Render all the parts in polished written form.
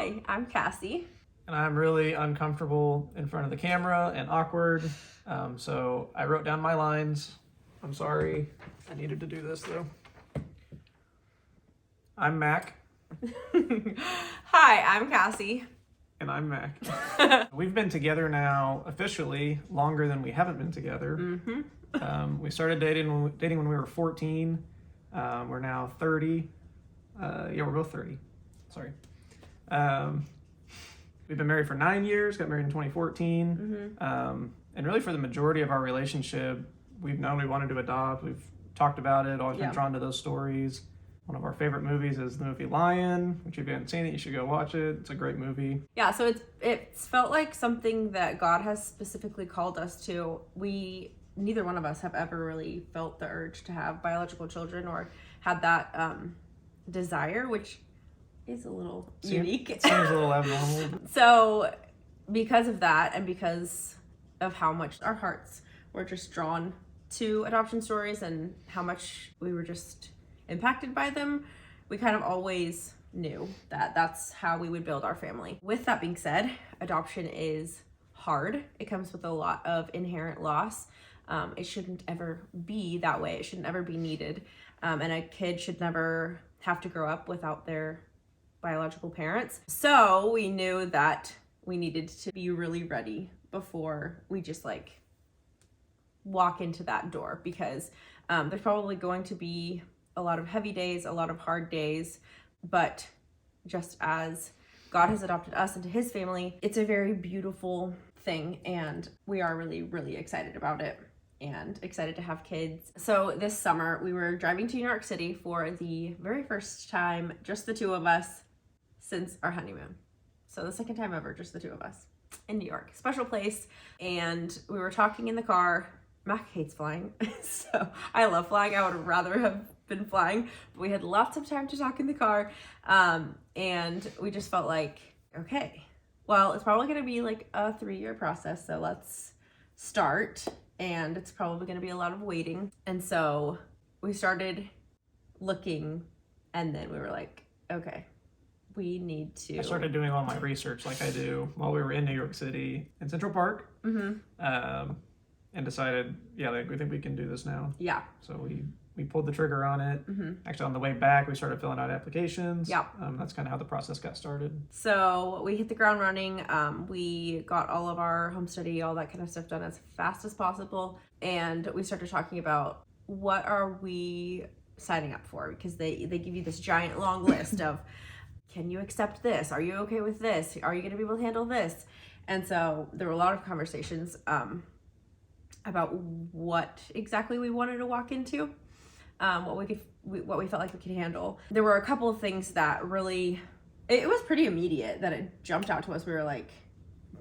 Hi, I'm Cassie. And I'm really uncomfortable in front of the camera and awkward. So I wrote down my lines. I'm sorry. I needed to do this though. I'm Mac. Hi, I'm Cassie. And I'm Mac. We've been together now officially longer than we haven't been together. We started dating when we were 14. We're now 30. We're both 30. Sorry. We've been married for 9 years, got married in 2014. And really for the majority of our relationship, we've known we wanted to adopt. We've talked about it, always been drawn to those stories. One of our favorite movies is the movie Lion, which if you haven't seen it, you should go watch it. It's a great movie. Yeah, so it's felt like something that God has specifically called us to. Neither one of us have ever really felt the urge to have biological children or had that desire, which is a little unique. It seems a little abnormal. So because of that and because of how much our hearts were just drawn to adoption stories and how much we were just impacted by them, we kind of always knew that that's how we would build our family. With that being said, adoption is hard. It comes with a lot of inherent loss. It shouldn't ever be that way. It shouldn't ever be needed. And a kid should never have to grow up without their biological parents. So we knew that we needed to be really ready before we just walk into that door, because there's probably going to be a lot of heavy days, a lot of hard days, but just as God has adopted us into his family, it's a very beautiful thing, and we are really, really excited about it and excited to have kids. So this summer we were driving to New York City for the very first time, just the two of us since our honeymoon. So the second time ever, just the two of us in New York. Special place. And we were talking in the car. Mac hates flying, so I love flying. I would rather have been flying, but we had lots of time to talk in the car. And we just felt like, okay, well, it's probably going to be like a 3-year process. So let's start. And it's probably going to be a lot of waiting. And so we started looking, and then we were like, okay, we need to. I started doing all my research like I do while we were in New York City in Central Park. And decided, we think we can do this now. Yeah. So we pulled the trigger on it. Actually, on the way back, we started filling out applications. Yeah. That's kind of how the process got started. So we hit the ground running. We got all of our home study, all that kind of stuff done as fast as possible. And we started talking about what are we signing up for? Because they give you this giant long list of, can you accept this? Are you okay with this? Are you going to be able to handle this? And so there were a lot of conversations about what exactly we wanted to walk into, what we felt like we could handle. There were a couple of things that really, it was pretty immediate that it jumped out to us. We were like,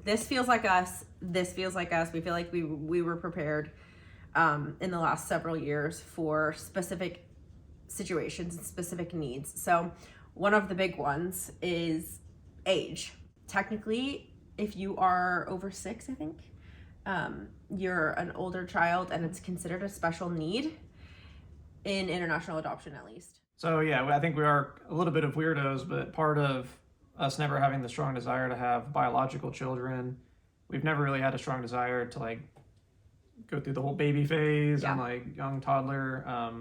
this feels like us. This feels like us. We feel like we were prepared in the last several years for specific situations and specific needs. So one of the big ones is age. Technically, if you are over 6, I think, you're an older child and it's considered a special need in international adoption, at least. So I think we are a little bit of weirdos, but part of us never having the strong desire to have biological children, we've never really had a strong desire to go through the whole baby phase and young toddler.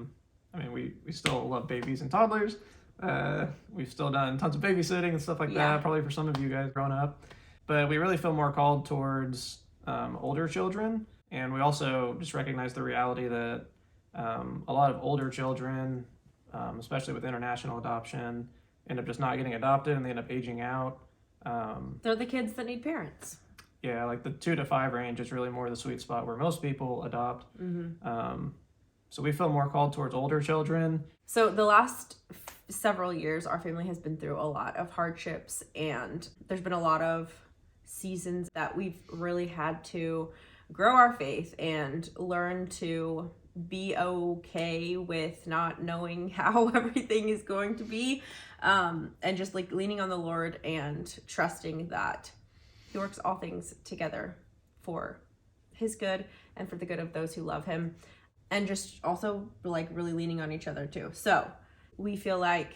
We still love babies and toddlers. We've still done tons of babysitting and stuff like that, probably for some of you guys growing up. But we really feel more called towards older children, and we also just recognize the reality that a lot of older children, especially with international adoption, end up just not getting adopted and they end up aging out. They're the kids that need parents. Yeah, like the 2 to 5 range is really more the sweet spot where most people adopt. So we feel more called towards older children. So the last several years, our family has been through a lot of hardships, and there's been a lot of seasons that we've really had to grow our faith and learn to be okay with not knowing how everything is going to be, and just leaning on the Lord and trusting that he works all things together for his good and for the good of those who love him, and just also really leaning on each other too. So we feel like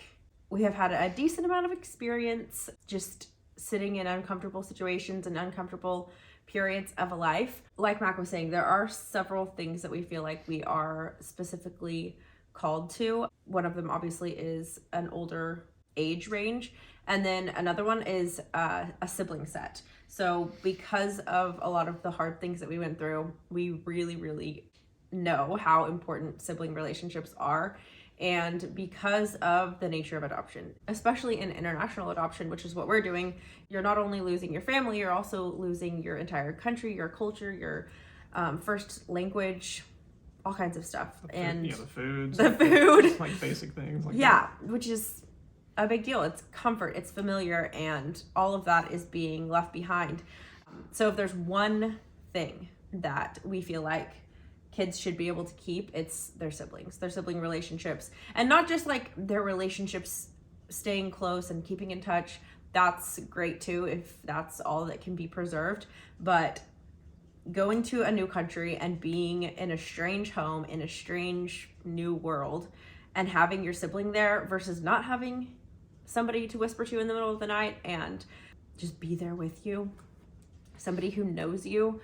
we have had a decent amount of experience just sitting in uncomfortable situations and uncomfortable periods of a life. Like Mac was saying, there are several things that we feel like we are specifically called to. One of them obviously is an older age range, and then another one is a sibling set. So because of a lot of the hard things that we went through, we really know how important sibling relationships are. And because of the nature of adoption, especially in international adoption, which is what we're doing, you're not only losing your family, you're also losing your entire country, your culture, your first language, all kinds of stuff. The foods. The food. Like basic things. Like yeah, which is a big deal. It's comfort, it's familiar, and all of that is being left behind. So if there's one thing that we feel like kids should be able to keep, it's their siblings, their sibling relationships. And not just like their relationships staying close and keeping in touch. That's great too, if that's all that can be preserved. But going to a new country and being in a strange home, in a strange new world, and having your sibling there versus not having somebody to whisper to in the middle of the night and just be there with you, somebody who knows you,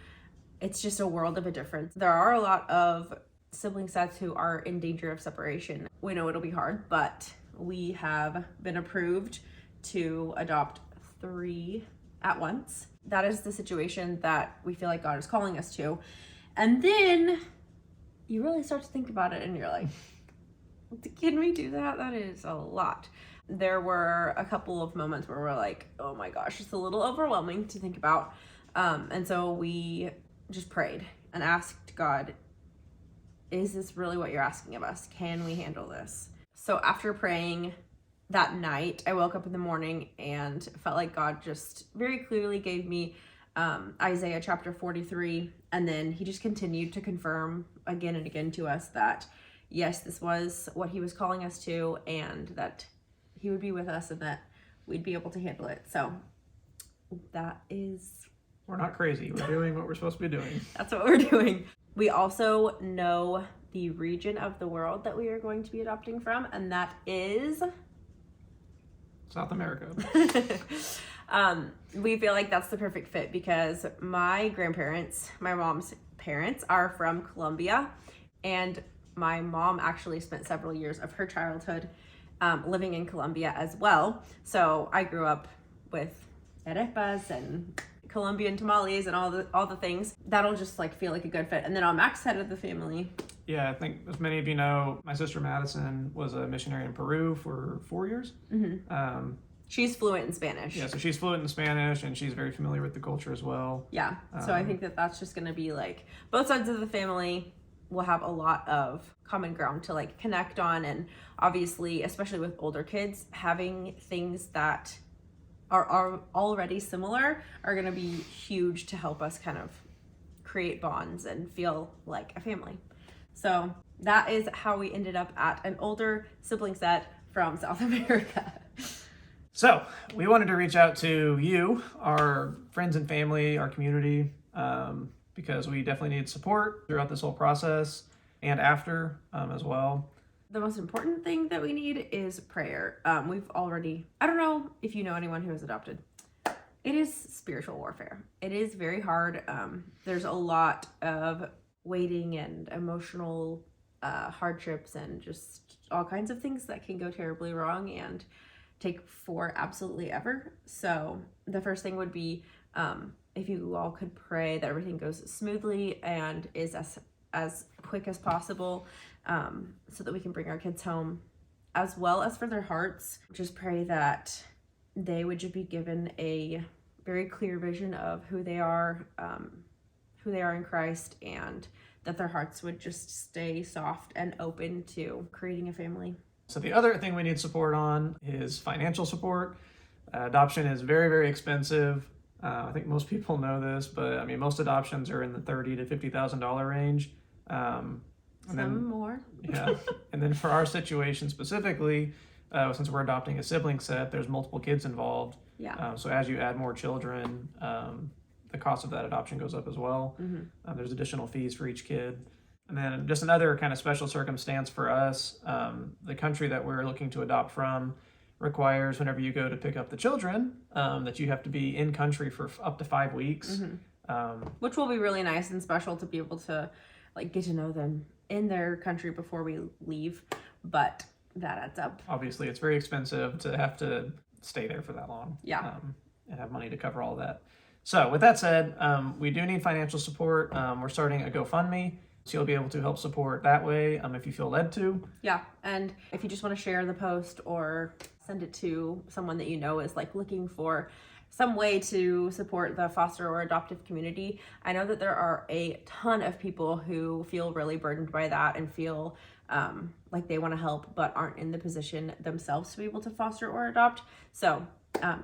it's just a world of a difference. There are a lot of sibling sets who are in danger of separation. We know it'll be hard, but we have been approved to adopt 3 at once. That is the situation that we feel like God is calling us to. And then you really start to think about it and you're like, can we do that? That is a lot. There were a couple of moments where we're like, oh my gosh, it's a little overwhelming to think about. And so we just prayed and asked God, is this really what you're asking of us? Can we handle this? So after praying that night, I woke up in the morning and felt like God just very clearly gave me Isaiah chapter 43. And then he just continued to confirm again and again to us that, yes, this was what he was calling us to, and that he would be with us and that we'd be able to handle it. So that is... We're not crazy. We're doing what we're supposed to be doing. That's what we're doing. We also know the region of the world that we are going to be adopting from, and that is... South America. We feel like that's the perfect fit because my grandparents, my mom's parents, are from Colombia, and my mom actually spent several years of her childhood living in Colombia as well. So I grew up with arepas and Colombian tamales and all the things. That'll just like feel like a good fit. And then on Mac's side of the family, yeah, I think as many of you know, my sister Madison was a missionary in Peru for 4 years. Mm-hmm. She's fluent in Spanish. Yeah, so she's fluent in Spanish and she's very familiar with the culture as well. Yeah, so I think that that's just going to be like both sides of the family will have a lot of common ground to like connect on. And obviously, especially with older kids, having things that are already similar are going to be huge to help us kind of create bonds and feel like a family. So that is how we ended up at an older sibling set from South America. So we wanted to reach out to you, our friends and family, our community, because we definitely need support throughout this whole process and after as well. The most important thing that we need is prayer. We've already, I don't know if you know anyone who has adopted. It is spiritual warfare. It is very hard. There's a lot of waiting and emotional hardships and just all kinds of things that can go terribly wrong and take for absolutely ever. So the first thing would be if you all could pray that everything goes smoothly and is as quick as possible, so that we can bring our kids home, as well as for their hearts. Just pray that they would just be given a very clear vision of who they are in Christ, and that their hearts would just stay soft and open to creating a family. So the other thing we need support on is financial support. Adoption is very, very expensive. I think most people know this, but I mean, most adoptions are in the $30,000 to $50,000 range. Some more. Yeah. And then for our situation specifically, since we're adopting a sibling set, there's multiple kids involved. Yeah. So as you add more children, the cost of that adoption goes up as well. Mm-hmm. There's additional fees for each kid. And then just another kind of special circumstance for us, the country that we're looking to adopt from requires whenever you go to pick up the children that you have to be in country for up to 5 weeks. Which will be really nice and special to be able to like get to know them in their country before we leave, but that adds up. Obviously, it's very expensive to have to stay there for that long. Yeah. And have money to cover all that. So with that said, we do need financial support. We're starting a GoFundMe, so you'll be able to help support that way if you feel led to. Yeah, and if you just want to share the post or send it to someone that you know is like looking for some way to support the foster or adoptive community. I know that there are a ton of people who feel really burdened by that and feel like they want to help but aren't in the position themselves to be able to foster or adopt. So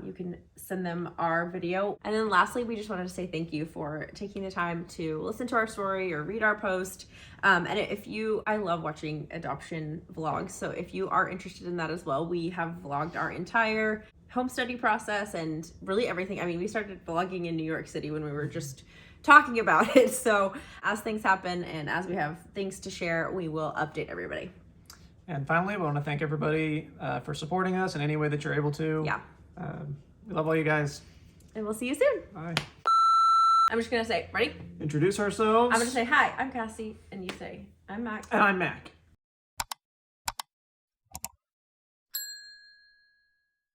you can send them our video. And then lastly, we just wanted to say thank you for taking the time to listen to our story or read our post. And I love watching adoption vlogs. So if you are interested in that as well, we have vlogged our entire home study process and really everything. I mean, we started vlogging in New York City when we were just talking about it. So as things happen and as we have things to share, we will update everybody. And finally, we want to thank everybody for supporting us in any way that you're able to. Yeah. We love all you guys. And we'll see you soon. Bye. I'm just going to say, ready? Introduce ourselves. I'm going to say, hi, I'm Cassie. And you say, I'm Mac. And I'm Mac.